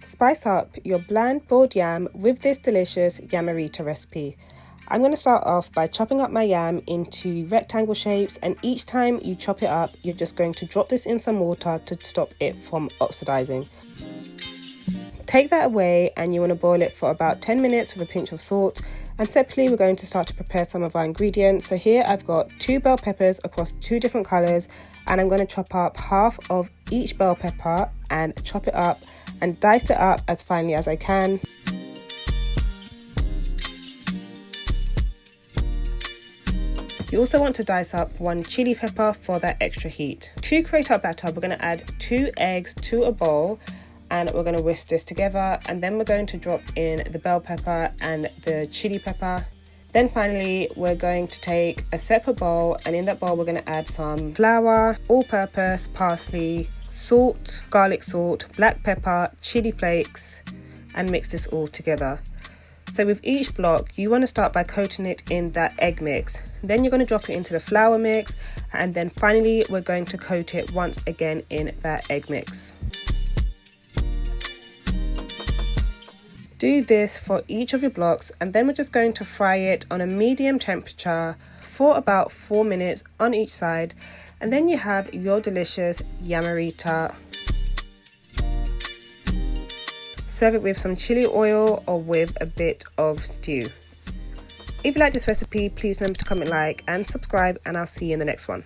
Spice up your bland boiled yam with this delicious Yamarita recipe. I'm going to start off by chopping up my yam into rectangle shapes, and each time you chop it up, you're just going to drop this in some water to stop it from oxidizing. Take that away and you want to boil it for about 10 minutes with a pinch of salt. And separately, we're going to start to prepare some of our ingredients. So here I've got 2 bell peppers across 2 different colors, and I'm going to chop up half of each bell pepper and chop it up and dice it up as finely as I can. You also want to dice up 1 chili pepper for that extra heat. To create our batter, we're going to add 2 eggs to a bowl, and we're going to whisk this together, and then we're going to drop in the bell pepper and the chili pepper. Then finally, we're going to take a separate bowl, and in that bowl we're going to add some flour, all-purpose parsley, salt, garlic salt, black pepper, chili flakes, and mix this all together. So with each block, you want to start by coating it in that egg mix. Then you're going to drop it into the flour mix, and then finally we're going to coat it once again in that egg mix. Do this for each of your blocks, and then we're just going to fry it on a medium temperature for about 4 minutes on each side, and then you have your delicious Yamarita. Serve it with some chili oil or with a bit of stew. If you like this recipe, please remember to comment, like and subscribe, and I'll see you in the next one.